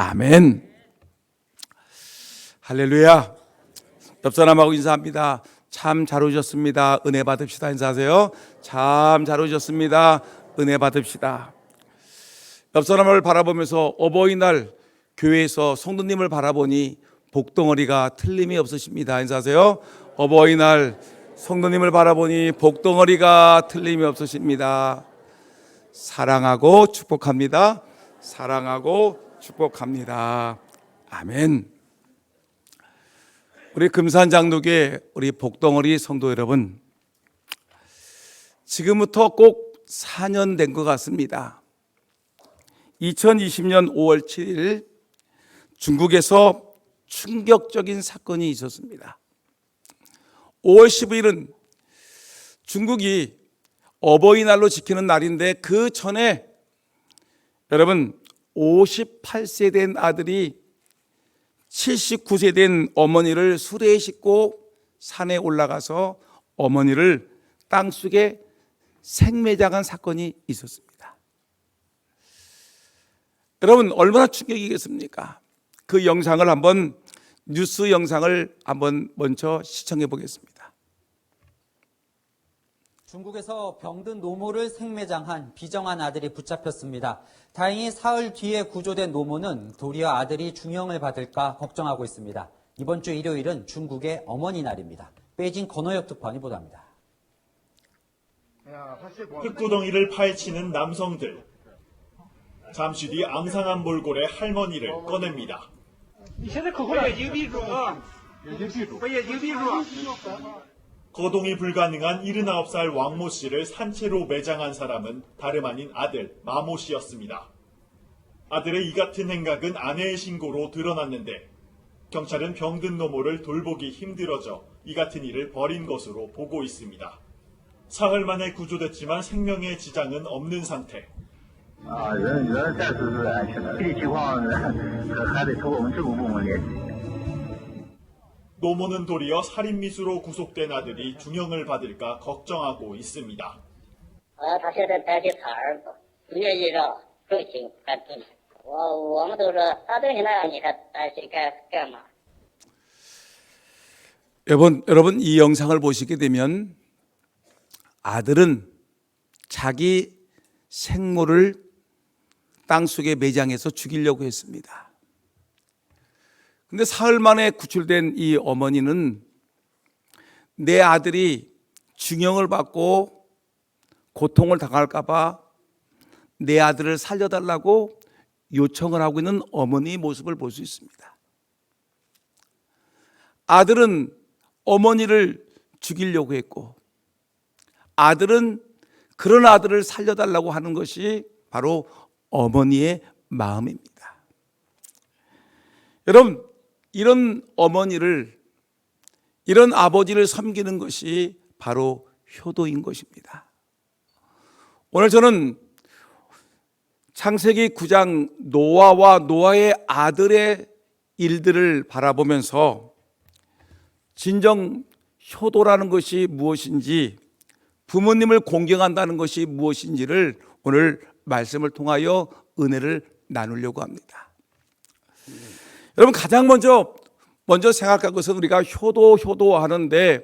아멘. 할렐루야. 옆 사람하고 인사합니다. 참 잘 오셨습니다. 은혜 받읍시다. 인사하세요. 참 잘 오셨습니다. 은혜 받읍시다. 옆 사람을 바라보면서 어버이날 교회에서 성도님을 바라보니 복덩어리가 틀림이 없으십니다. 인사하세요. 어버이날 성도님을 바라보니 복덩어리가 틀림이 없으십니다. 사랑하고 축복합니다. 사랑하고 축복합니다. 아멘. 우리 금산장로교회 우리 복덩어리 성도 여러분, 지금부터 꼭 4년 된 것 같습니다. 2020년 5월 7일 중국에서 충격적인 사건이 있었습니다. 5월 15일은 중국이 어버이날로 지키는 날인데, 그 전에 여러분 58세 된 아들이 79세 된 어머니를 수레에 싣고 산에 올라가서 어머니를 땅속에 생매장한 사건이 있었습니다. 여러분 얼마나 충격이겠습니까? 그 영상을 한번, 뉴스 영상을 한번 먼저 시청해 보겠습니다. 중국에서 병든 노모를 생매장한 비정한 아들이 붙잡혔습니다. 다행히 사흘 뒤에 구조된 노모는 도리어 아들이 중형을 받을까 걱정하고 있습니다. 이번 주 일요일은 중국의 어머니날입니다. 베이징 건호역 특파원이 보도합니다. 흙구덩이를 파헤치는 남성들. 잠시 뒤 앙상한 몰골의 할머니를 꺼냅니다. 거동이 불가능한 79살 왕모 씨를 산채로 매장한 사람은 다름 아닌 아들 마모 씨였습니다. 아들의 이 같은 행각은 아내의 신고로 드러났는데, 경찰은 병든 노모를 돌보기 힘들어져 이 같은 일을 벌인 것으로 보고 있습니다. 사흘 만에 구조됐지만 생명에 지장은 없는 상태. 노모는 도리어 살인미수로 구속된 아들이 중형을 받을까 걱정하고 있습니다. 여러분 이 영상을 보시게 되면 아들은 자기 생모를 땅속에 매장해서 죽이려고 했습니다. 근데 사흘 만에 구출된 이 어머니는 내 아들이 중형을 받고 고통을 당할까 봐 내 아들을 살려달라고 요청을 하고 있는 어머니의 모습을 볼 수 있습니다. 아들은 어머니를 죽이려고 했고, 아들은 그런 아들을 살려달라고 하는 것이 바로 어머니의 마음입니다. 여러분, 이런 어머니를, 이런 아버지를 섬기는 것이 바로 효도인 것입니다. 오늘 저는 창세기 9장 노아와 노아의 아들의 일들을 바라보면서 진정 효도라는 것이 무엇인지, 부모님을 공경한다는 것이 무엇인지를 오늘 말씀을 통하여 은혜를 나누려고 합니다. 여러분 가장 먼저 생각할 것은 우리가 효도하는데,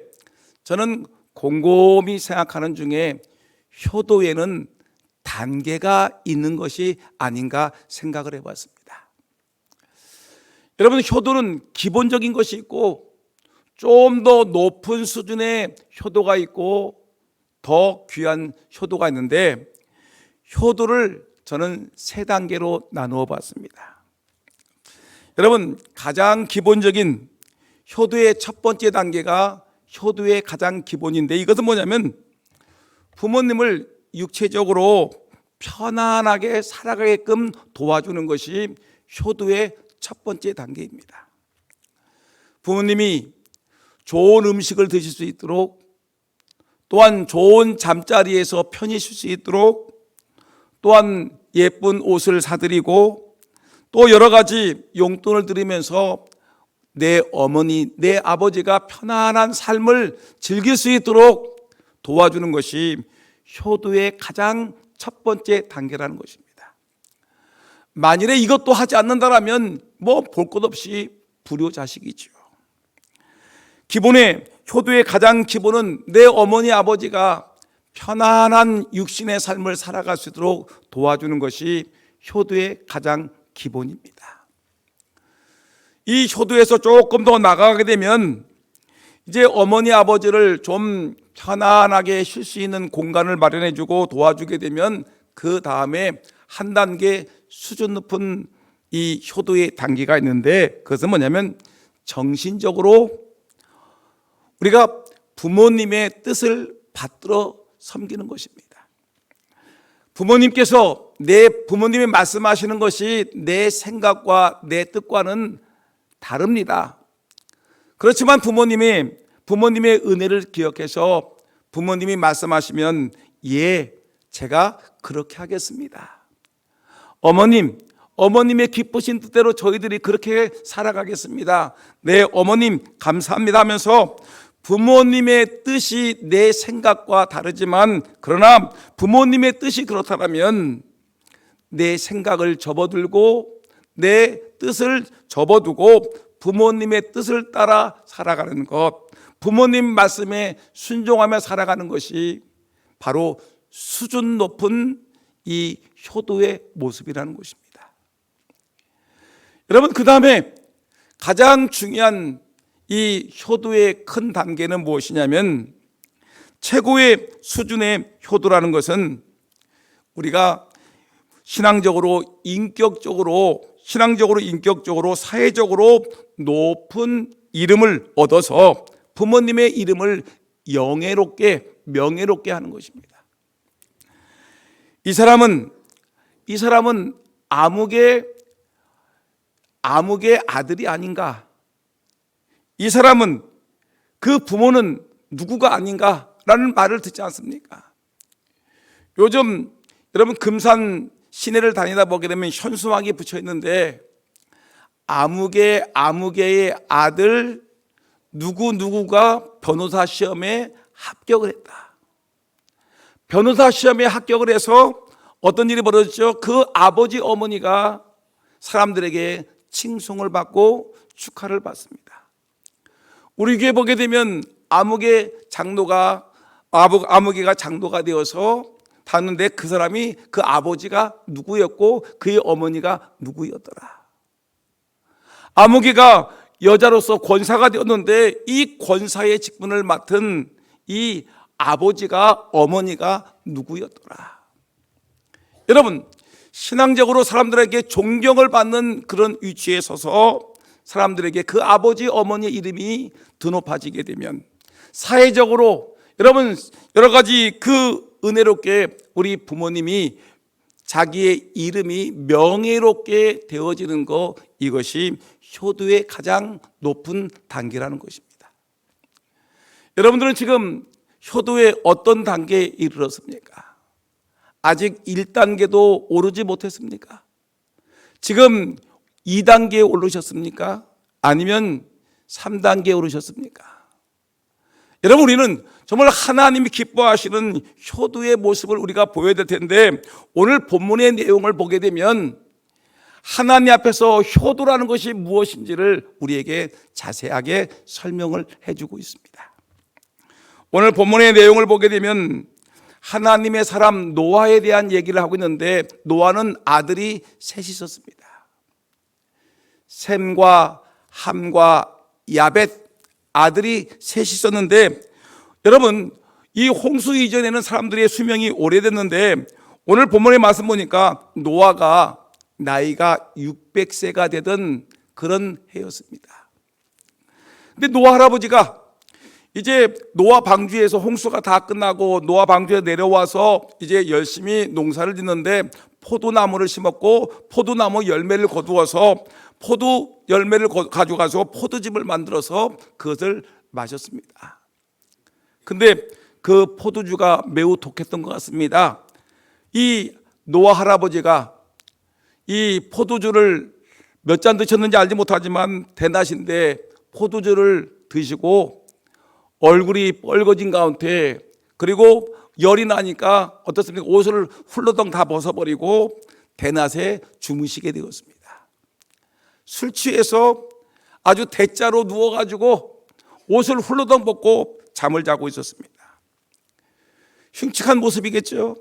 저는 곰곰이 생각하는 중에 효도에는 단계가 있는 것이 아닌가 생각을 해봤습니다. 여러분 효도는 기본적인 것이 있고, 좀 더 높은 수준의 효도가 있고, 더 귀한 효도가 있는데, 효도를 저는 3단계로 나누어 봤습니다. 여러분 가장 기본적인 효도의 첫 번째 단계가 효도의 가장 기본인데, 이것은 뭐냐면 부모님을 육체적으로 편안하게 살아가게끔 도와주는 것이 효도의 첫 번째 단계입니다. 부모님이 좋은 음식을 드실 수 있도록, 또한 좋은 잠자리에서 편히 쉴 수 있도록, 또한 예쁜 옷을 사드리고, 또 여러 가지 용돈을 드리면서 내 어머니, 내 아버지가 편안한 삶을 즐길 수 있도록 도와주는 것이 효도의 가장 첫 번째 단계라는 것입니다. 만일에 이것도 하지 않는다라면 뭐 볼 것 없이 불효자식이죠. 기본의 효도의 가장 기본은 내 어머니 아버지가 편안한 육신의 삶을 살아갈 수 있도록 도와주는 것이 효도의 가장 기본입니다. 이 효도에서 조금 더 나아가게 되면 이제 어머니 아버지를 좀 편안하게 쉴 수 있는 공간을 마련해 주고 도와주게 되면 그 다음에 한 단계 수준 높은 이 효도의 단계가 있는데, 그것은 뭐냐면 정신적으로 우리가 부모님의 뜻을 받들어 섬기는 것입니다. 부모님께서 부모님이 말씀하시는 것이 내 생각과 내 뜻과는 다릅니다. 그렇지만 부모님의 은혜를 기억해서 부모님이 말씀하시면 예, 제가 그렇게 하겠습니다. 어머님의 기쁘신 뜻대로 저희들이 그렇게 살아가겠습니다. 네, 어머님 감사합니다 하면서 부모님의 뜻이 내 생각과 다르지만, 그러나 부모님의 뜻이 그렇다면 내 생각을 접어들고 내 뜻을 접어두고 부모님의 뜻을 따라 살아가는 것, 부모님 말씀에 순종하며 살아가는 것이 바로 수준 높은 이 효도의 모습이라는 것입니다. 여러분, 그 다음에 가장 중요한 이 효도의 큰 단계는 무엇이냐면, 최고의 수준의 효도라는 것은 우리가 신앙적으로 인격적으로 사회적으로 높은 이름을 얻어서 부모님의 이름을 명예롭게 하는 것입니다. 이 사람은 아무개 아들이 아닌가? 이 사람은 그 부모는 누구가 아닌가라는 말을 듣지 않습니까? 요즘 여러분 금산 시내를 다니다 보게 되면 현수막이 붙여 있는데 아무개의 아들 누구가 변호사 시험에 합격을 했다. 변호사 시험에 합격을 해서 어떤 일이 벌어졌죠? 그 아버지 어머니가 사람들에게 칭송을 받고 축하를 받습니다. 우리 교회 보게 되면 아무개가 장로가 되어서 봤는데 그 사람이 그 아버지가 누구였고 그의 어머니가 누구였더라. 아무개가 여자로서 권사가 되었는데 이 권사의 직분을 맡은 이 아버지가 어머니가 누구였더라. 여러분, 신앙적으로 사람들에게 존경을 받는 그런 위치에 서서 사람들에게 그 아버지 어머니의 이름이 드높아지게 되면 사회적으로 여러분 여러 가지 그 은혜롭게 우리 부모님이 자기의 이름이 명예롭게 되어지는 것, 이것이 효도의 가장 높은 단계라는 것입니다. 여러분들은 지금 효도의 어떤 단계에 이르렀습니까? 아직 1단계도 오르지 못했습니까? 지금 2단계에 오르셨습니까? 아니면 3단계에 오르셨습니까? 여러분, 우리는 정말 하나님이 기뻐하시는 효도의 모습을 우리가 보여야 될 텐데, 오늘 본문의 내용을 보게 되면 하나님 앞에서 효도라는 것이 무엇인지를 우리에게 자세하게 설명을 해주고 있습니다. 오늘 본문의 내용을 보게 되면 하나님의 사람 노아에 대한 얘기를 하고 있는데, 노아는 아들이 셋이 있었습니다. 셈과 함과 야벳, 아들이 셋이 있었는데, 여러분 이 홍수 이전에는 사람들의 수명이 오래됐는데 오늘 본문의 말씀 보니까 노아가 나이가 600세가 되던 그런 해였습니다. 근데 노아 할아버지가 이제 노아 방주에서 홍수가 다 끝나고 노아 방주에 내려와서 이제 열심히 농사를 짓는데 포도나무를 심었고 포도나무 열매를 거두어서 포도 열매를 가져가서 포도즙을 만들어서 그것을 마셨습니다. 근데 그 포도주가 매우 독했던 것 같습니다. 이 노아 할아버지가 이 포도주를 몇 잔 드셨는지 알지 못하지만 대낮인데 포도주를 드시고 얼굴이 뻘거진 가운데, 그리고 열이 나니까 어떻습니까? 옷을 훌러덩 다 벗어버리고 대낮에 주무시게 되었습니다. 술 취해서 아주 대자로 누워가지고 옷을 훌러덩 벗고 잠을 자고 있었습니다. 흉측한 모습이겠죠.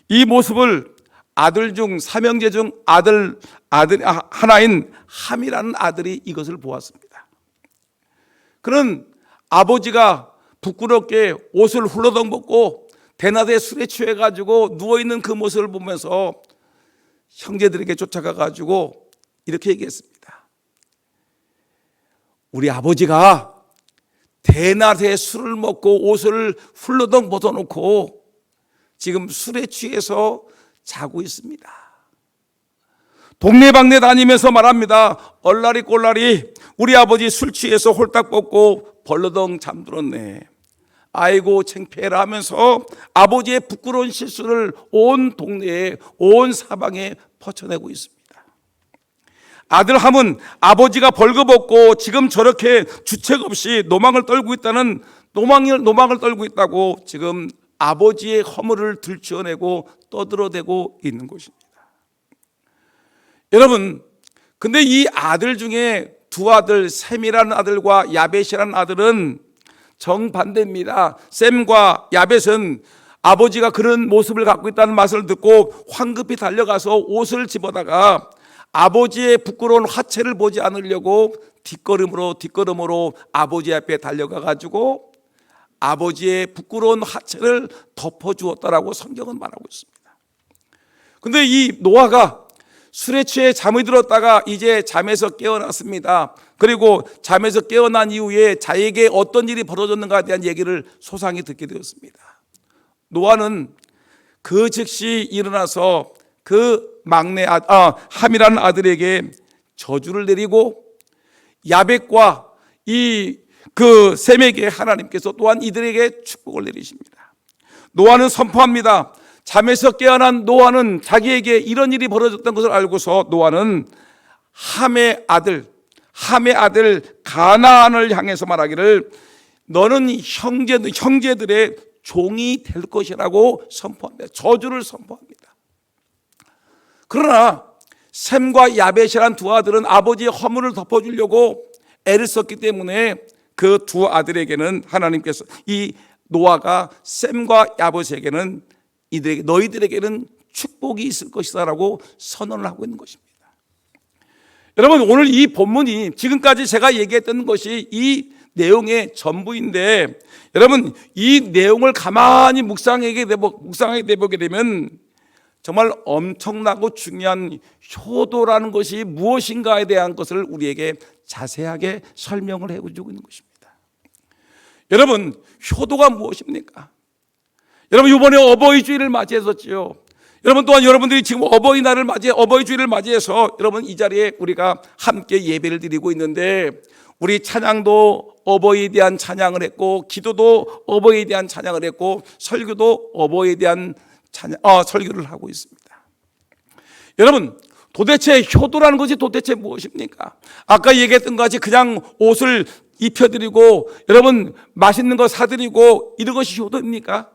이 모습을 아들 중 삼형제 중 아들 하나인 함이라는 아들이 이것을 보았습니다. 그는 아버지가 부끄럽게 옷을 훌러덩 벗고 대낮에 술에 취해가지고 누워있는 그 모습을 보면서 형제들에게 쫓아가가지고 이렇게 얘기했습니다. 우리 아버지가 대낮에 술을 먹고 옷을 훌러덩 벗어놓고 지금 술에 취해서 자고 있습니다. 동네방네 다니면서 말합니다. 얼라리 꼴라리 우리 아버지 술 취해서 홀딱 벗고 벌러덩 잠들었네. 아이고 창피해라 하면서 아버지의 부끄러운 실수를 온 동네에 온 사방에 퍼쳐내고 있습니다. 아들 함은 아버지가 벌거벗고 지금 저렇게 주책 없이 노망을 떨고 있다는 노망을 떨고 있다고 지금 아버지의 허물을 들추어내고 떠들어대고 있는 것입니다. 여러분, 근데 이 아들 중에 두 아들, 셈이라는 아들과 야벳이라는 아들은 정반대입니다. 셈과 야벳은 아버지가 그런 모습을 갖고 있다는 말을 듣고 황급히 달려가서 옷을 집어다가 아버지의 부끄러운 화채를 보지 않으려고 뒷걸음으로 아버지 앞에 달려가가지고 아버지의 부끄러운 화채를 덮어주었다라고 성경은 말하고 있습니다. 근데 이 노아가 술에 취해 잠이 들었다가 이제 잠에서 깨어났습니다. 그리고 잠에서 깨어난 이후에 자에게 어떤 일이 벌어졌는가에 대한 얘기를 소상히 듣게 되었습니다. 노아는 그 즉시 일어나서 그 막내 함이라는 아들에게 저주를 내리고 야벳과 그 셈에게 하나님께서 또한 이들에게 축복을 내리십니다. 노아는 선포합니다. 잠에서 깨어난 노아는 자기에게 이런 일이 벌어졌던 것을 알고서 노아는 함의 아들 가나안을 향해서 말하기를 너는 형제들의 종이 될 것이라고 선포합니다. 저주를 선포합니다. 그러나 셈과 야벳이란 두 아들은 아버지의 허물을 덮어주려고 애를 썼기 때문에 그 두 아들에게는 하나님께서 이 노아가 셈과 야벳에게는 너희들에게는 축복이 있을 것이다 라고 선언을 하고 있는 것입니다. 여러분, 오늘 이 본문이 지금까지 제가 얘기했던 것이 이 내용의 전부인데, 여러분 이 내용을 가만히 묵상하게 되보게 되면 정말 엄청나고 중요한 효도라는 것이 무엇인가에 대한 것을 우리에게 자세하게 설명을 해주고 있는 것입니다. 여러분, 효도가 무엇입니까? 여러분, 이번에 어버이주일을 맞이했었지요. 여러분, 또한 여러분들이 지금 어버이주일을 맞이해서 여러분 이 자리에 우리가 함께 예배를 드리고 있는데, 우리 찬양도 어버이에 대한 찬양을 했고, 기도도 어버이에 대한 찬양을 했고, 설교도 어버이에 대한 설교를 하고 있습니다. 여러분, 도대체 효도라는 것이 도대체 무엇입니까? 아까 얘기했던 것 같이 그냥 옷을 입혀드리고 여러분 맛있는 거 사드리고 이런 것이 효도입니까?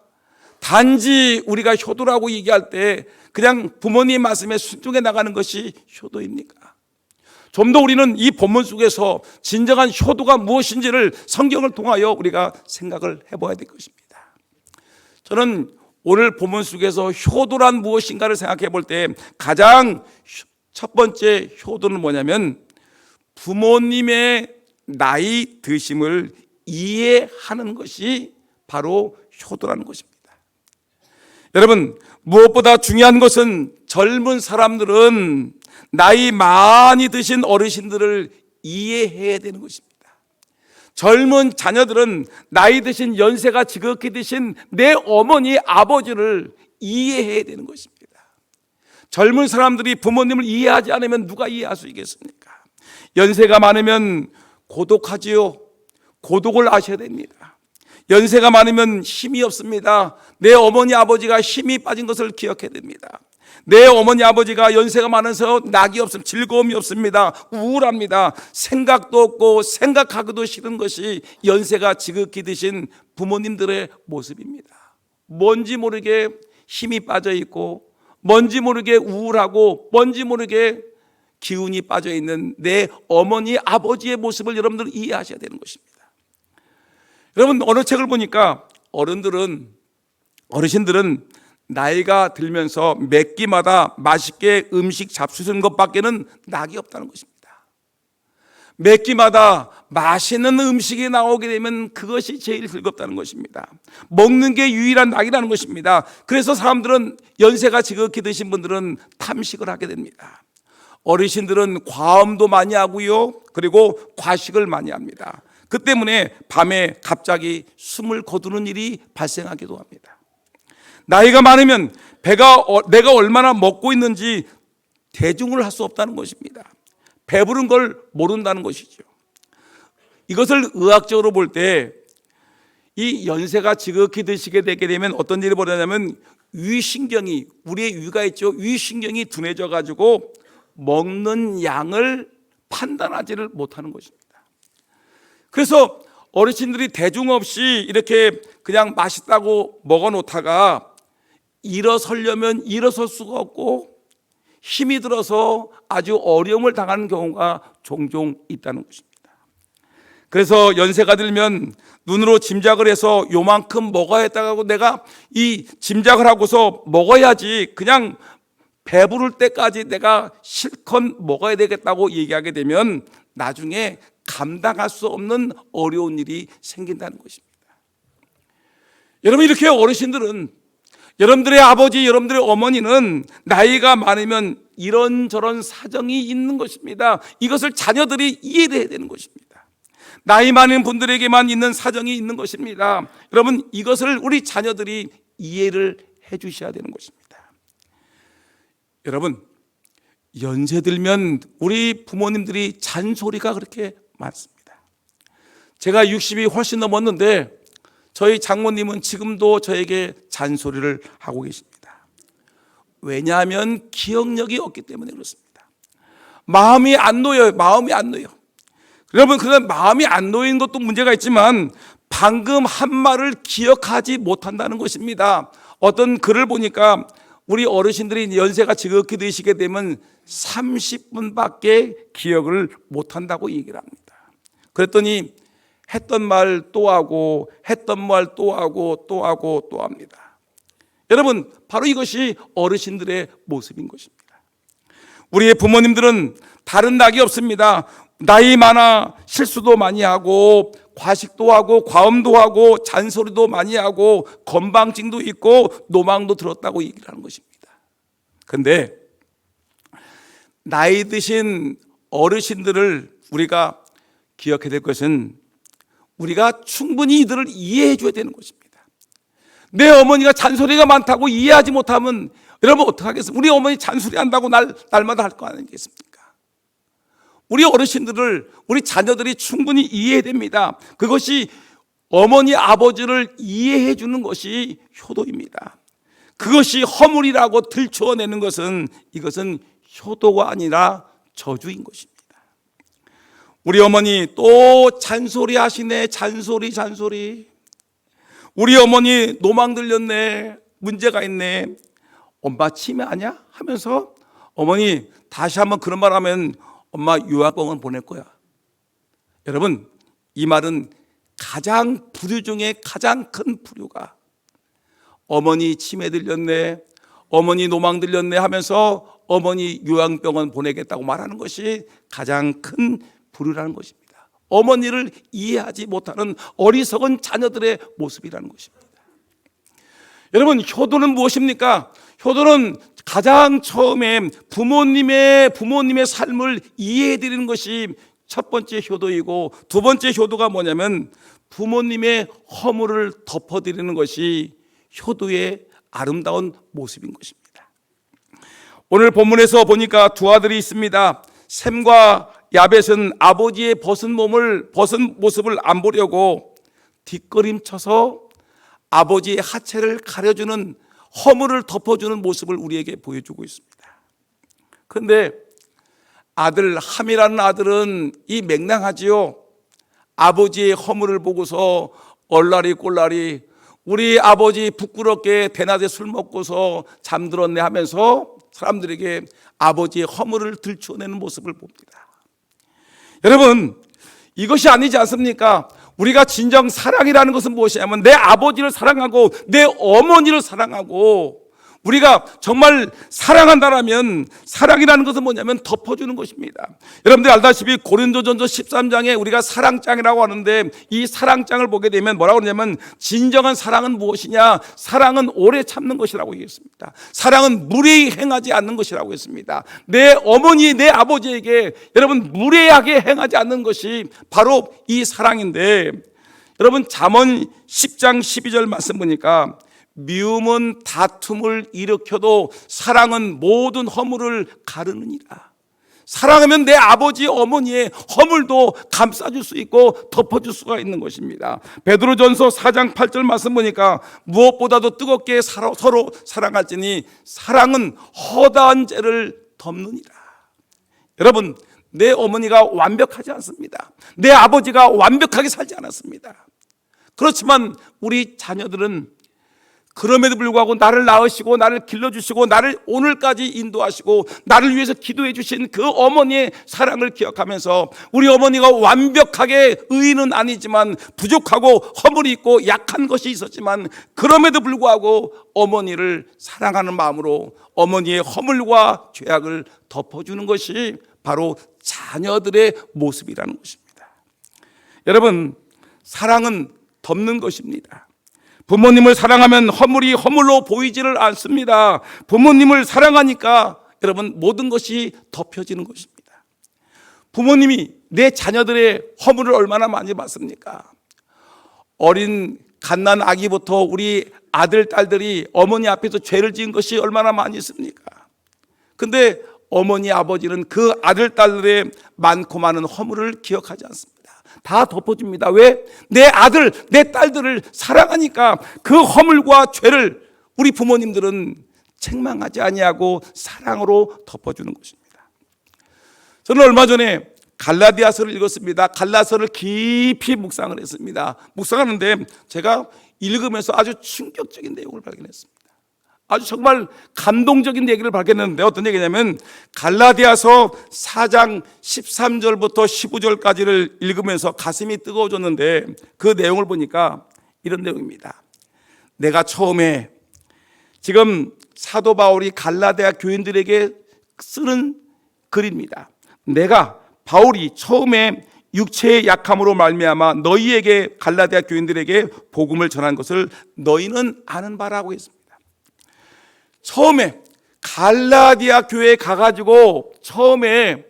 단지 우리가 효도라고 얘기할 때 그냥 부모님 말씀에 순종해 나가는 것이 효도입니까? 좀 더 우리는 이 본문 속에서 진정한 효도가 무엇인지를 성경을 통하여 우리가 생각을 해봐야 될 것입니다. 저는 오늘 본문 속에서 효도란 무엇인가를 생각해 볼 때 가장 첫 번째 효도는 뭐냐면 부모님의 나이 드심을 이해하는 것이 바로 효도라는 것입니다. 여러분, 무엇보다 중요한 것은 젊은 사람들은 나이 많이 드신 어르신들을 이해해야 되는 것입니다. 젊은 자녀들은 나이 드신 연세가 지극히 드신 내 어머니 아버지를 이해해야 되는 것입니다. 젊은 사람들이 부모님을 이해하지 않으면 누가 이해할 수 있겠습니까? 연세가 많으면 고독하지요. 고독을 아셔야 됩니다. 연세가 많으면 힘이 없습니다. 내 어머니 아버지가 힘이 빠진 것을 기억해야 됩니다. 내 어머니 아버지가 연세가 많아서 낙이 없습니다. 즐거움이 없습니다. 우울합니다. 생각도 없고 생각하기도 싫은 것이 연세가 지극히 드신 부모님들의 모습입니다. 뭔지 모르게 힘이 빠져 있고 뭔지 모르게 우울하고 뭔지 모르게 기운이 빠져 있는 내 어머니 아버지의 모습을 여러분들 이해하셔야 되는 것입니다. 여러분, 어느 책을 보니까 어르신들은 나이가 들면서 몇 끼마다 맛있게 음식 잡수는 것밖에는 낙이 없다는 것입니다. 몇 끼마다 맛있는 음식이 나오게 되면 그것이 제일 즐겁다는 것입니다. 먹는 게 유일한 낙이라는 것입니다. 그래서 사람들은, 연세가 지극히 드신 분들은 탐식을 하게 됩니다. 어르신들은 과음도 많이 하고요, 그리고 과식을 많이 합니다. 그 때문에 밤에 갑자기 숨을 거두는 일이 발생하기도 합니다. 나이가 많으면 내가 얼마나 먹고 있는지 대중을 할 수 없다는 것입니다. 배부른 걸 모른다는 것이죠. 이것을 의학적으로 볼 때 이 연세가 지극히 드시게 되게 되면 어떤 일이 벌어지냐면 위신경이, 우리의 위가 있죠, 위신경이 둔해져 가지고 먹는 양을 판단하지를 못하는 것입니다. 그래서 어르신들이 대중 없이 이렇게 그냥 맛있다고 먹어 놓다가 일어서려면 일어설 수가 없고 힘이 들어서 아주 어려움을 당하는 경우가 종종 있다는 것입니다. 그래서 연세가 들면 눈으로 짐작을 해서 요만큼 먹어야 했다고 내가 이 짐작을 하고서 먹어야지, 그냥 배부를 때까지 내가 실컷 먹어야 되겠다고 얘기하게 되면 나중에 감당할 수 없는 어려운 일이 생긴다는 것입니다. 여러분, 이렇게 어르신들은, 여러분들의 아버지, 여러분들의 어머니는 나이가 많으면 이런저런 사정이 있는 것입니다. 이것을 자녀들이 이해를 해야 되는 것입니다. 나이 많은 분들에게만 있는 사정이 있는 것입니다. 여러분, 이것을 우리 자녀들이 이해를 해 주셔야 되는 것입니다. 여러분, 연세 들면 우리 부모님들이 잔소리가 그렇게 많습니다. 제가 60이 훨씬 넘었는데 저희 장모님은 지금도 저에게 잔소리를 하고 계십니다. 왜냐하면 기억력이 없기 때문에 그렇습니다. 마음이 안 놓여요. 마음이 안 놓여. 여러분, 그런 마음이 안 놓이는 것도 문제가 있지만 방금 한 말을 기억하지 못한다는 것입니다. 어떤 글을 보니까 우리 어르신들이 연세가 지극히 드시게 되면 30분밖에 기억을 못한다고 얘기를 합니다. 그랬더니 했던 말 또 하고, 했던 말 또 하고, 또 하고, 또 합니다. 여러분, 바로 이것이 어르신들의 모습인 것입니다. 우리의 부모님들은 다른 낙이 없습니다. 나이 많아 실수도 많이 하고, 과식도 하고, 과음도 하고, 잔소리도 많이 하고, 건방증도 있고, 노망도 들었다고 얘기를 하는 것입니다. 그런데 나이 드신 어르신들을 우리가 기억해야 될 것은 우리가 충분히 이들을 이해해 줘야 되는 것입니다. 내 어머니가 잔소리가 많다고 이해하지 못하면 여러분 어떡하겠습니까? 우리 어머니 잔소리 한다고 날마다 할 거 아니겠습니까? 우리 어르신들을, 우리 자녀들이 충분히 이해해야 됩니다. 그것이 어머니 아버지를 이해해 주는 것이 효도입니다. 그것이 허물이라고 들춰내는 것은, 이것은 효도가 아니라 저주인 것입니다. 우리 어머니 또 잔소리 하시네. 잔소리. 우리 어머니 노망 들렸네. 문제가 있네. 엄마 치매하냐? 하면서 어머니 다시 한번 그런 말 하면 엄마 요양병원 보낼 거야. 여러분, 이 말은 가장 불효 중에 가장 큰 불효가, 어머니 치매 들렸네, 어머니 노망 들렸네 하면서 어머니 요양병원 보내겠다고 말하는 것이 가장 큰 불효라는 것입니다. 어머니를 이해하지 못하는 어리석은 자녀들의 모습이라는 것입니다. 여러분, 효도는 무엇입니까? 효도는 가장 처음에 부모님의 삶을 이해해 드리는 것이 첫 번째 효도이고, 두 번째 효도가 뭐냐면 부모님의 허물을 덮어드리는 것이 효도의 아름다운 모습인 것입니다. 오늘 본문에서 보니까 두 아들이 있습니다. 셈과 야벳은 아버지의 벗은 모습을 안 보려고 뒷걸음쳐서 아버지의 하체를 가려주는, 허물을 덮어주는 모습을 우리에게 보여주고 있습니다. 그런데 아들 함이라는 아들은 이 맹랑하지요. 아버지의 허물을 보고서 얼라리 꼴라리 우리 아버지 부끄럽게 대낮에 술 먹고서 잠들었네 하면서 사람들에게 아버지의 허물을 들추어내는 모습을 봅니다. 여러분, 이것이 아니지 않습니까? 우리가 진정 사랑이라는 것은 무엇이냐면 내 아버지를 사랑하고 내 어머니를 사랑하고, 우리가 정말 사랑한다라면 사랑이라는 것은 뭐냐면 덮어주는 것입니다. 여러분들 알다시피 고린도전서 13장에 우리가 사랑장이라고 하는데, 이 사랑장을 보게 되면 뭐라고 그러냐면 진정한 사랑은 무엇이냐? 사랑은 오래 참는 것이라고 얘기했습니다. 사랑은 무례히 행하지 않는 것이라고 했습니다. 내 어머니, 내 아버지에게 여러분 무례하게 행하지 않는 것이 바로 이 사랑인데, 여러분 잠언 10장 12절 말씀 보니까 미움은 다툼을 일으켜도 사랑은 모든 허물을 가르느니라. 사랑하면 내 아버지 어머니의 허물도 감싸줄 수 있고 덮어줄 수가 있는 것입니다. 베드로전서 4장 8절 말씀 보니까 무엇보다도 뜨겁게 서로 사랑할지니 사랑은 허다한 죄를 덮느니라. 여러분, 내 어머니가 완벽하지 않습니다. 내 아버지가 완벽하게 살지 않았습니다. 그렇지만 우리 자녀들은 그럼에도 불구하고 나를 낳으시고 나를 길러주시고 나를 오늘까지 인도하시고 나를 위해서 기도해 주신 그 어머니의 사랑을 기억하면서, 우리 어머니가 완벽하게 의인은 아니지만 부족하고 허물이 있고 약한 것이 있었지만 그럼에도 불구하고 어머니를 사랑하는 마음으로 어머니의 허물과 죄악을 덮어주는 것이 바로 자녀들의 모습이라는 것입니다. 여러분, 사랑은 덮는 것입니다. 부모님을 사랑하면 허물이 허물로 보이지를 않습니다. 부모님을 사랑하니까 여러분 모든 것이 덮여지는 것입니다. 부모님이 내 자녀들의 허물을 얼마나 많이 봤습니까? 어린 갓난 아기부터 우리 아들, 딸들이 어머니 앞에서 죄를 지은 것이 얼마나 많이 있습니까? 근데 어머니, 아버지는 그 아들, 딸들의 많고 많은 허물을 기억하지 않습니다. 다 덮어줍니다. 왜? 내 아들, 내 딸들을 사랑하니까 그 허물과 죄를 우리 부모님들은 책망하지 아니하고 사랑으로 덮어주는 것입니다. 저는 얼마 전에 갈라디아서를 읽었습니다. 갈라서를 깊이 묵상을 했습니다. 묵상하는데 제가 읽으면서 아주 충격적인 내용을 발견했습니다. 아주 정말 감동적인 얘기를 발견했는데, 어떤 얘기냐면 갈라디아서 4장 13절부터 15절까지를 읽으면서 가슴이 뜨거워졌는데, 그 내용을 보니까 이런 내용입니다. 내가 처음에, 지금 사도 바울이 갈라디아 교인들에게 쓰는 글입니다. 내가 바울이 처음에 육체의 약함으로 말미암아 너희에게, 갈라디아 교인들에게 복음을 전한 것을 너희는 아는 바라고 했습니다. 처음에 갈라디아 교회에 가가지고 처음에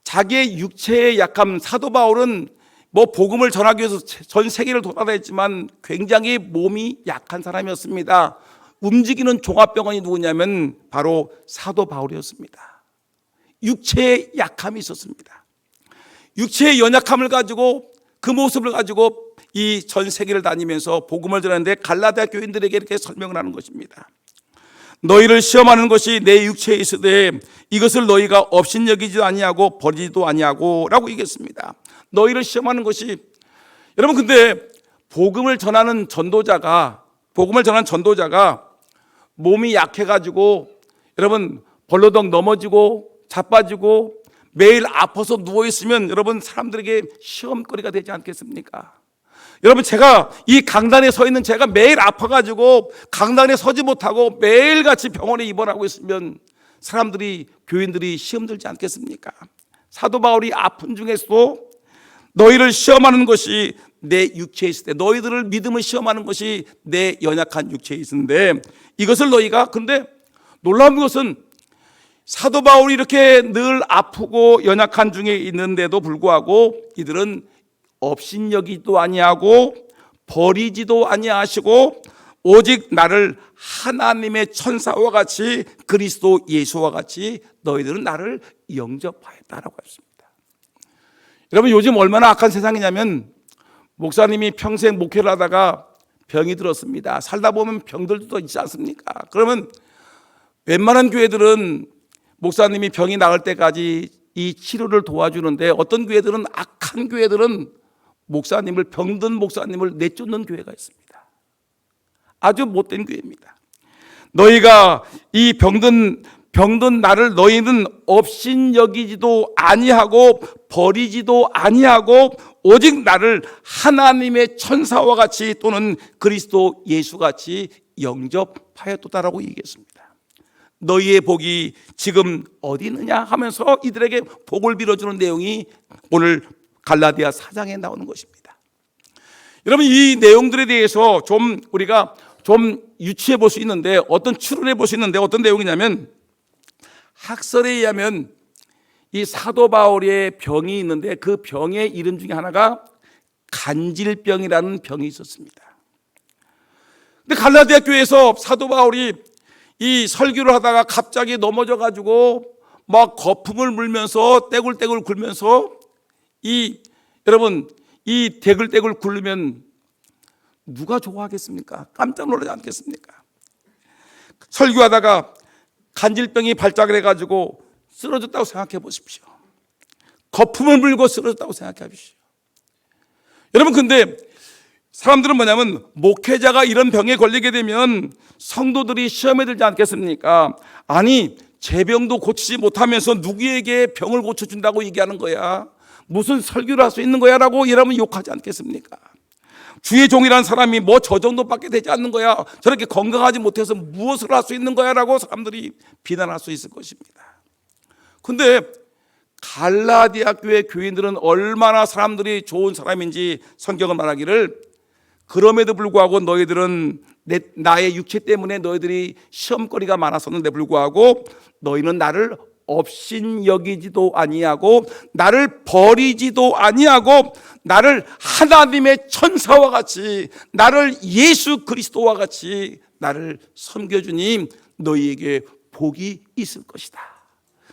자기의 육체의 약함, 사도 바울은 뭐 복음을 전하기 위해서 전 세계를 돌아다녔지만 굉장히 몸이 약한 사람이었습니다. 움직이는 종합병원이 누구냐면 바로 사도 바울이었습니다. 육체의 약함이 있었습니다. 육체의 연약함을 가지고, 그 모습을 가지고 이 전 세계를 다니면서 복음을 전하는데 갈라디아 교인들에게 이렇게 설명을 하는 것입니다. 너희를 시험하는 것이 내 육체에 있으되 이것을 너희가 업신여기지도 아니하고 버리지도 아니하고 라고 얘기했습니다. 너희를 시험하는 것이, 여러분 근데 복음을 전하는 전도자가 몸이 약해가지고 여러분 벌러덩 넘어지고 자빠지고 매일 아파서 누워있으면 여러분 사람들에게 시험거리가 되지 않겠습니까? 여러분, 제가 이 강단에 서 있는 제가 매일 아파가지고 강단에 서지 못하고 매일같이 병원에 입원하고 있으면 사람들이, 교인들이 시험 들지 않겠습니까? 사도 바울이 아픈 중에서도 너희를 시험하는 것이 내 육체에 있을 때, 너희들을 믿음을 시험하는 것이 내 연약한 육체에 있는데 이것을 너희가, 근데 놀라운 것은 사도 바울이 이렇게 늘 아프고 연약한 중에 있는데도 불구하고 이들은 업신여기도 아니하고 버리지도 아니하시고 오직 나를 하나님의 천사와 같이, 그리스도 예수와 같이 너희들은 나를 영접하였다라고 했습니다. 여러분, 요즘 얼마나 악한 세상이냐면 목사님이 평생 목회를 하다가 병이 들었습니다. 살다 보면 병들도 더 있지 않습니까? 그러면 웬만한 교회들은 목사님이 병이 나을 때까지 이 치료를 도와주는데, 어떤 교회들은, 악한 교회들은 목사님을, 병든 목사님을 내쫓는 교회가 있습니다. 아주 못된 교회입니다. 너희가 이 병든 나를 너희는 업신여기지도 아니하고 버리지도 아니하고 오직 나를 하나님의 천사와 같이 또는 그리스도 예수같이 영접하였도다라고 얘기했습니다. 너희의 복이 지금 어디 있느냐 하면서 이들에게 복을 빌어주는 내용이 오늘 갈라디아 4장에 나오는 것입니다. 여러분, 이 내용들에 대해서 우리가 좀 유추해 볼 수 있는데, 추론해 볼 수 있는데 어떤 내용이냐면, 학설에 의하면 이 사도 바울의 병이 있는데 그 병의 이름 중에 하나가 간질병이라는 병이 있었습니다. 근데 갈라디아 교회에서 사도 바울이 이 설교를 하다가 갑자기 넘어져 가지고 막 거품을 물면서 떼굴떼굴 굴면서 여러분, 이 떼굴떼굴 굴르면 누가 좋아하겠습니까? 깜짝 놀라지 않겠습니까? 설교하다가 간질병이 발작을 해가지고 쓰러졌다고 생각해 보십시오. 거품을 물고 쓰러졌다고 생각해 보십시오. 여러분, 근데 사람들은 뭐냐면, 목회자가 이런 병에 걸리게 되면 성도들이 시험에 들지 않겠습니까? 아니, 제 병도 고치지 못하면서 누구에게 병을 고쳐준다고 얘기하는 거야? 무슨 설교를 할 수 있는 거야? 라고 여러분 욕하지 않겠습니까? 주의 종이라는 사람이 뭐 저 정도밖에 되지 않는 거야, 저렇게 건강하지 못해서 무엇을 할 수 있는 거야? 라고 사람들이 비난할 수 있을 것입니다. 근데 갈라디아 교회 교인들은 얼마나 사람들이 좋은 사람인지 성경은 말하기를, 그럼에도 불구하고 너희들은 나의 육체 때문에 너희들이 시험거리가 많았었는데 불구하고 너희는 나를 업신여기지도 아니하고 나를 버리지도 아니하고 나를 하나님의 천사와 같이, 나를 예수 그리스도와 같이 나를 섬겨주니 너희에게 복이 있을 것이다.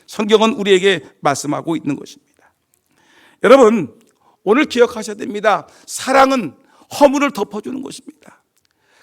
성경은 우리에게 말씀하고 있는 것입니다. 여러분, 오늘 기억하셔야 됩니다. 사랑은 허물을 덮어주는 것입니다.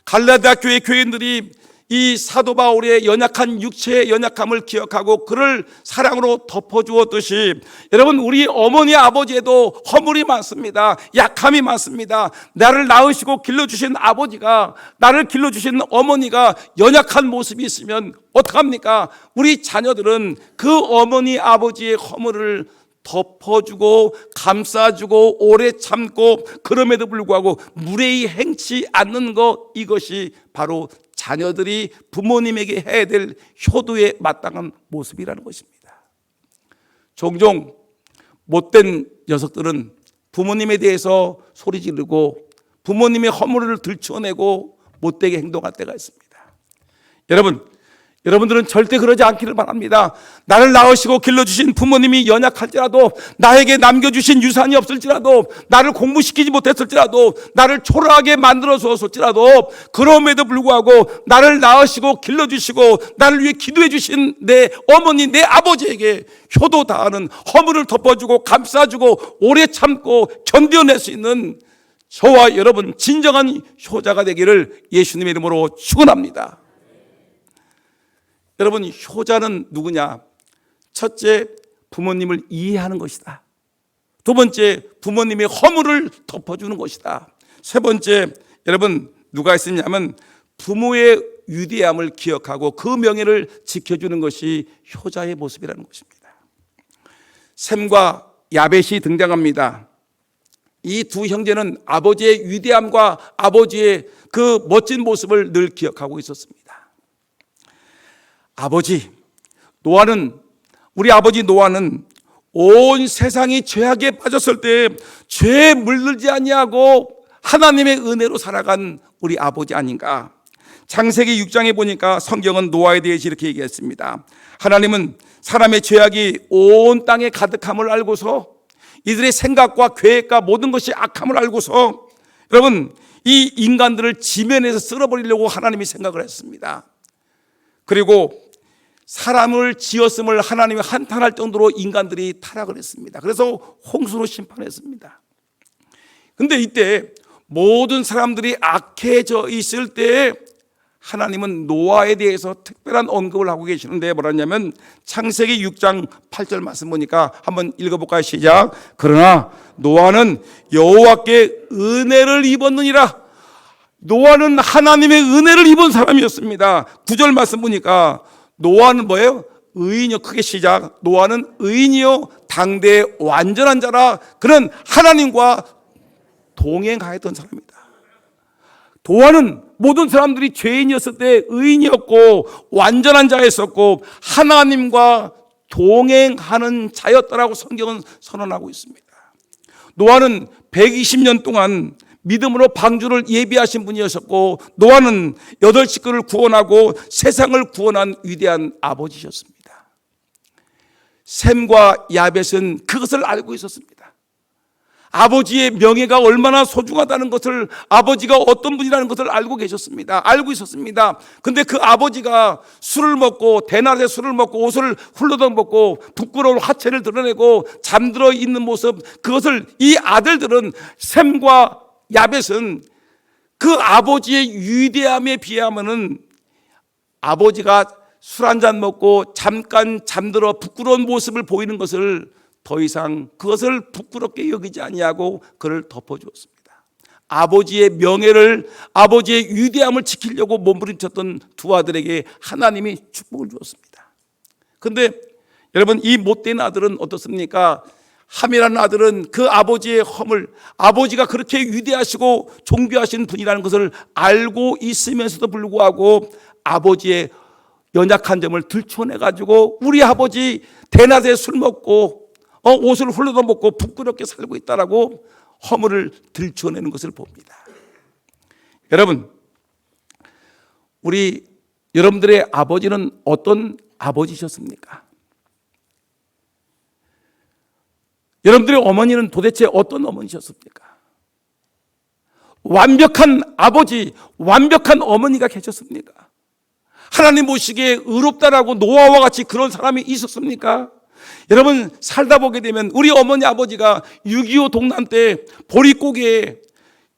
갈라디아 교회 교인들이 이 사도 바울의 연약한 육체의 연약함을 기억하고 그를 사랑으로 덮어주었듯이, 여러분, 우리 어머니 아버지에도 허물이 많습니다. 약함이 많습니다. 나를 낳으시고 길러주신 아버지가, 나를 길러주신 어머니가 연약한 모습이 있으면 어떡합니까? 우리 자녀들은 그 어머니 아버지의 허물을 덮어주고 감싸주고 오래 참고, 그럼에도 불구하고 무례히 행치 않는 것, 이것이 바로 자녀들이 부모님에게 해야 될 효도에 마땅한 모습이라는 것입니다. 종종 못된 녀석들은 부모님에 대해서 소리 지르고 부모님의 허물을 들추어내고 못되게 행동할 때가 있습니다. 여러분들은 절대 그러지 않기를 바랍니다. 나를 낳으시고 길러주신 부모님이 연약할지라도, 나에게 남겨주신 유산이 없을지라도, 나를 공부시키지 못했을지라도, 나를 초라하게 만들어 주었을지라도, 그럼에도 불구하고 나를 낳으시고 길러주시고 나를 위해 기도해 주신 내 어머니, 내 아버지에게 효도 다하는, 허물을 덮어주고 감싸주고 오래 참고 견뎌낼 수 있는 저와 여러분 진정한 효자가 되기를 예수님의 이름으로 축원합니다. 여러분, 효자는 누구냐? 첫째, 부모님을 이해하는 것이다. 두 번째, 부모님의 허물을 덮어주는 것이다. 세 번째, 여러분, 누가 있었냐면 부모의 위대함을 기억하고 그 명예를 지켜주는 것이 효자의 모습이라는 것입니다. 셈과 야벳이 등장합니다. 이 두 형제는 아버지의 위대함과 아버지의 그 멋진 모습을 늘 기억하고 있었습니다. 우리 아버지 노아는 온 세상이 죄악에 빠졌을 때 죄에 물들지 아니하고 하나님의 은혜로 살아간 우리 아버지 아닌가? 창세기 6장에 보니까 성경은 노아에 대해서 이렇게 얘기했습니다. 하나님은 사람의 죄악이 온 땅에 가득함을 알고서, 이들의 생각과 계획과 모든 것이 악함을 알고서, 여러분, 이 인간들을 지면에서 쓸어버리려고 하나님이 생각을 했습니다. 그리고 사람을 지었음을 하나님이 한탄할 정도로 인간들이 타락을 했습니다. 그래서 홍수로 심판했습니다. 그런데 이때 모든 사람들이 악해져 있을 때 하나님은 노아에 대해서 특별한 언급을 하고 계시는데, 뭐라냐면 창세기 6장 8절 말씀 보니까 한번 읽어볼까요? 시작. 그러나 노아는 여호와께 은혜를 입었느니라. 노아는 하나님의 은혜를 입은 사람이었습니다. 9절 말씀 보니까 노아는 뭐예요? 의인이요. 크게 시작. 노아는 의인이요 당대의 완전한 자라. 그는 하나님과 동행하였던 사람이다. 노아는 모든 사람들이 죄인이었을 때 의인이었고 완전한 자였었고 하나님과 동행하는 자였다라고 성경은 선언하고 있습니다. 노아는 120년 동안 믿음으로 방주를 예비하신 분이었었고 노아는 8식구를 구원하고 세상을 구원한 위대한 아버지셨습니다. 셈과 야벳은 그것을 알고 있었습니다. 아버지의 명예가 얼마나 소중하다는 것을, 아버지가 어떤 분이라는 것을 알고 계셨습니다. 알고 있었습니다. 근데 그 아버지가 술을 먹고 대낮에 술을 먹고 옷을 훌러덩 벗고 부끄러운 하체를 드러내고 잠들어 있는 모습, 그것을 이 아들들은, 셈과 야벳은 그 아버지의 위대함에 비하면은, 아버지가 술 한잔 먹고 잠깐 잠들어 부끄러운 모습을 보이는 것을 더 이상 그것을 부끄럽게 여기지 아니하고 그를 덮어주었습니다. 아버지의 명예를, 아버지의 위대함을 지키려고 몸부림쳤던 두 아들에게 하나님이 축복을 주었습니다. 그런데 여러분, 이 못된 아들은 어떻습니까? 함이라는 아들은 그 아버지의 허물, 아버지가 그렇게 위대하시고 존귀하신 분이라는 것을 알고 있으면서도 불구하고 아버지의 연약한 점을 들춰내가지고 우리 아버지 대낮에 술 먹고 옷을 훌러덩 벗고 부끄럽게 살고 있다라고 허물을 들춰내는 것을 봅니다. 여러분, 여러분들의 아버지는 어떤 아버지셨습니까? 여러분들의 어머니는 도대체 어떤 어머니셨습니까? 완벽한 아버지, 완벽한 어머니가 계셨습니까? 하나님 보시기에 의롭다라고 노아와 같이 그런 사람이 있었습니까? 여러분, 살다 보게 되면 우리 어머니 아버지가 6.25 동란 때 보릿고개에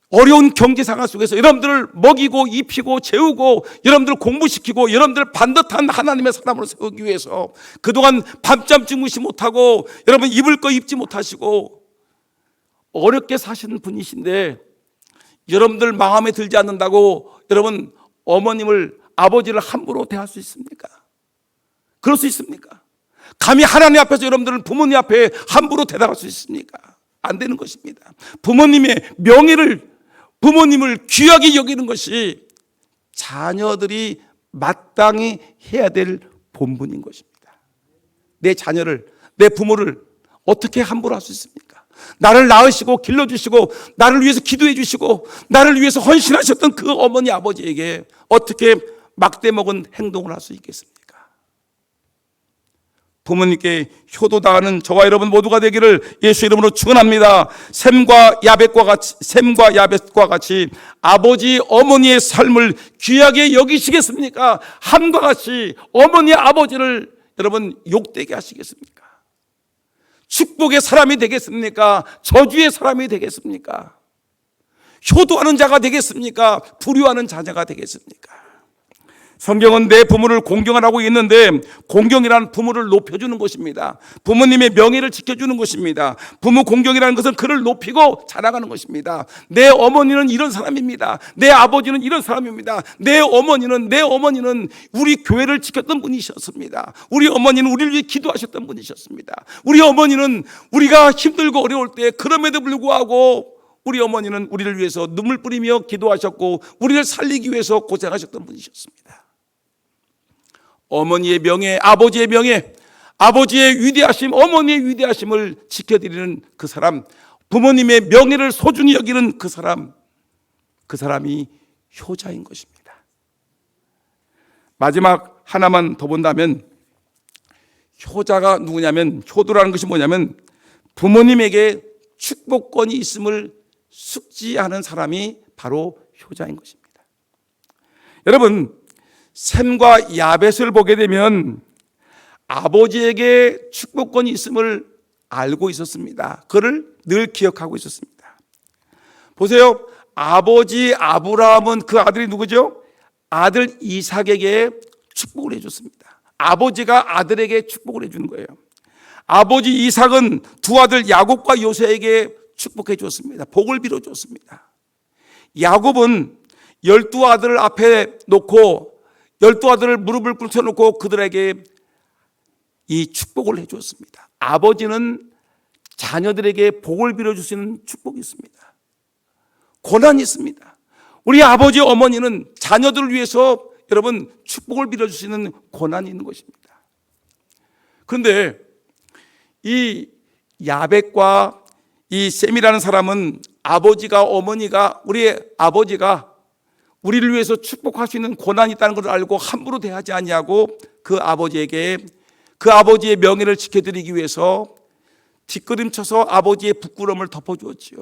어려운 경제 상황 속에서 여러분들을 먹이고 입히고 재우고 여러분들을 공부시키고 여러분들을 반듯한 하나님의 사람으로 세우기 위해서 그동안 밤잠 주무시 못하고 여러분 입을 거 입지 못하시고 어렵게 사시는 분이신데, 여러분들 마음에 들지 않는다고 여러분 어머님을, 아버지를 함부로 대할 수 있습니까? 그럴 수 있습니까? 감히 하나님 앞에서 여러분들은 부모님 앞에 함부로 대답할 수 있습니까? 안 되는 것입니다. 부모님의 명예를, 부모님을 귀하게 여기는 것이 자녀들이 마땅히 해야 될 본분인 것입니다. 내 자녀를, 내 부모를 어떻게 함부로 할 수 있습니까? 나를 낳으시고 길러주시고 나를 위해서 기도해 주시고 나를 위해서 헌신하셨던 그 어머니 아버지에게 어떻게 막대먹은 행동을 할 수 있겠습니까? 부모님께 효도당하는 저와 여러분 모두가 되기를 예수 이름으로 축원합니다. 셈과 야벳과 같이 아버지 어머니의 삶을 귀하게 여기시겠습니까? 함과 같이 어머니 아버지를 여러분 욕되게 하시겠습니까? 축복의 사람이 되겠습니까? 저주의 사람이 되겠습니까? 효도하는 자가 되겠습니까? 불효하는 자녀가 되겠습니까? 성경은 내 부모를 공경하라고 있는데, 공경이란 부모를 높여주는 것입니다. 부모님의 명예를 지켜주는 것입니다. 부모 공경이라는 것은 그를 높이고 자랑하는 것입니다. 내 어머니는 이런 사람입니다. 내 아버지는 이런 사람입니다. 내 어머니는 우리 교회를 지켰던 분이셨습니다. 우리 어머니는 우리를 위해 기도하셨던 분이셨습니다. 우리 어머니는 우리가 힘들고 어려울 때 그럼에도 불구하고 우리 어머니는 우리를 위해서 눈물 뿌리며 기도하셨고 우리를 살리기 위해서 고생하셨던 분이셨습니다. 어머니의 명예, 아버지의 명예, 아버지의 위대하심, 어머니의 위대하심을 지켜드리는 그 사람, 부모님의 명예를 소중히 여기는 그 사람이 효자인 것입니다. 마지막 하나만 더 본다면, 효자가 누구냐면, 효도라는 것이 뭐냐면 부모님에게 축복권이 있음을 숙지하는 사람이 바로 효자인 것입니다. 여러분, 셈과 야벳을 보게 되면 아버지에게 축복권이 있음을 알고 있었습니다. 그를 늘 기억하고 있었습니다. 보세요. 아버지 아브라함은 그 아들이 누구죠? 아들 이삭에게 축복을 해줬습니다. 아버지가 아들에게 축복을 해주는 거예요. 아버지 이삭은 두 아들 야곱과 요셉에게 축복해 줬습니다. 복을 빌어 줬습니다. 야곱은 12 아들을 앞에 놓고 12 아들을 무릎을 꿇혀놓고 그들에게 이 축복을 해주었습니다. 아버지는 자녀들에게 복을 빌어줄 수 있는 축복이 있습니다. 고난이 있습니다. 우리 아버지 어머니는 자녀들을 위해서 여러분 축복을 빌어줄 수 있는 고난이 있는 것입니다. 그런데 이 야벳과 이 셈이라는 사람은 아버지가 어머니가 우리 아버지가 우리를 위해서 축복할 수 있는 고난이 있다는 것을 알고 함부로 대하지 아니하고 그 아버지에게 그 아버지의 명예를 지켜드리기 위해서 뒷걸음쳐서 아버지의 부끄러움을 덮어주었지요.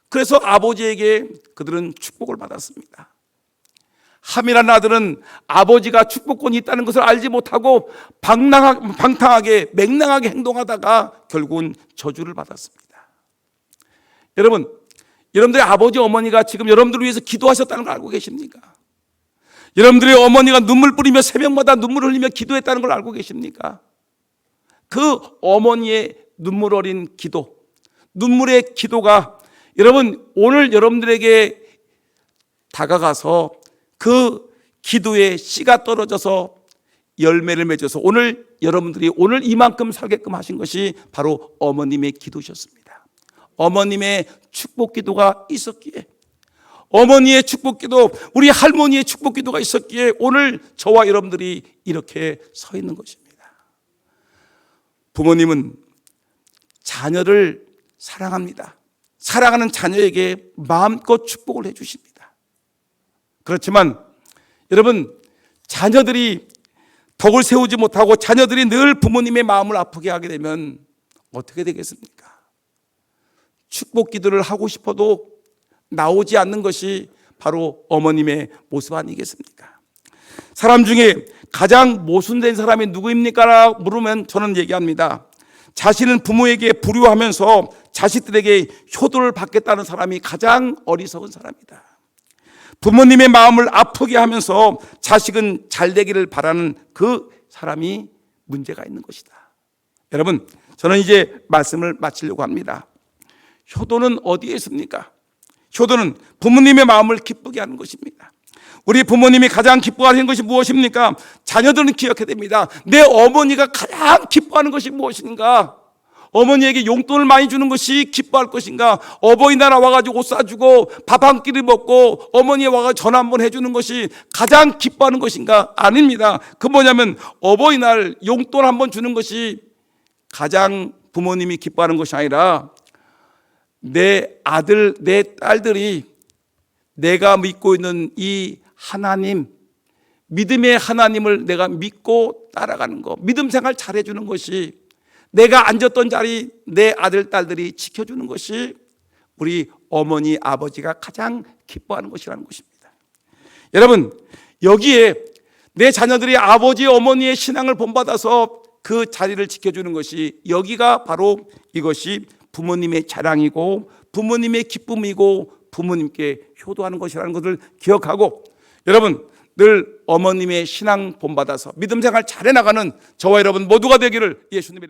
그래서 아버지에게 그들은 축복을 받았습니다. 함이라는 아들은 아버지가 축복권이 있다는 것을 알지 못하고 방탕하게 맹랑하게 행동하다가 결국은 저주를 받았습니다. 여러분들의 아버지 어머니가 지금 여러분들을 위해서 기도하셨다는 걸 알고 계십니까? 여러분들의 어머니가 눈물 뿌리며 새벽마다 눈물을 흘리며 기도했다는 걸 알고 계십니까? 그 어머니의 눈물 어린 기도, 눈물의 기도가 여러분 오늘 여러분들에게 다가가서 그 기도에 씨가 떨어져서 열매를 맺어서 오늘 여러분들이 오늘 이만큼 살게끔 하신 것이 바로 어머님의 기도셨습니다. 어머님의 축복 기도가 있었기에, 어머니의 축복 기도, 우리 할머니의 축복 기도가 있었기에 오늘 저와 여러분들이 이렇게 서 있는 것입니다. 부모님은 자녀를 사랑합니다. 사랑하는 자녀에게 마음껏 축복을 해 주십니다. 그렇지만 여러분, 자녀들이 덕을 세우지 못하고 자녀들이 늘 부모님의 마음을 아프게 하게 되면 어떻게 되겠습니까? 축복 기도를 하고 싶어도 나오지 않는 것이 바로 어머님의 모습 아니겠습니까? 사람 중에 가장 모순된 사람이 누구입니까? 라고 물으면 저는 얘기합니다. 자신은 부모에게 불효하면서 자식들에게 효도를 받겠다는 사람이 가장 어리석은 사람이다. 부모님의 마음을 아프게 하면서 자식은 잘 되기를 바라는 그 사람이 문제가 있는 것이다. 여러분, 저는 이제 말씀을 마치려고 합니다. 효도는 어디에 있습니까? 효도는 부모님의 마음을 기쁘게 하는 것입니다. 우리 부모님이 가장 기뻐하는 것이 무엇입니까? 자녀들은 기억해야 됩니다. 내 어머니가 가장 기뻐하는 것이 무엇인가? 어머니에게 용돈을 많이 주는 것이 기뻐할 것인가? 어버이날 와가지고 옷 사주고 밥 한 끼를 먹고 어머니에 와가지고 전화 한번 해주는 것이 가장 기뻐하는 것인가? 아닙니다. 그 뭐냐면 어버이날 용돈 한번 주는 것이 가장 부모님이 기뻐하는 것이 아니라 내 아들, 내 딸들이 내가 믿고 있는 이 하나님, 믿음의 하나님을 내가 믿고 따라가는 것, 믿음 생활 잘해주는 것이, 내가 앉았던 자리 내 아들, 딸들이 지켜주는 것이 우리 어머니, 아버지가 가장 기뻐하는 것이라는 것입니다. 여러분, 여기에 내 자녀들이 아버지, 어머니의 신앙을 본받아서 그 자리를 지켜주는 것이, 여기가 바로 이것이 부모님의 자랑이고 부모님의 기쁨이고 부모님께 효도하는 것이라는 것을 기억하고, 여러분 늘 어머님의 신앙 본받아서 믿음 생활 잘해 나가는 저와 여러분 모두가 되기를 예수님의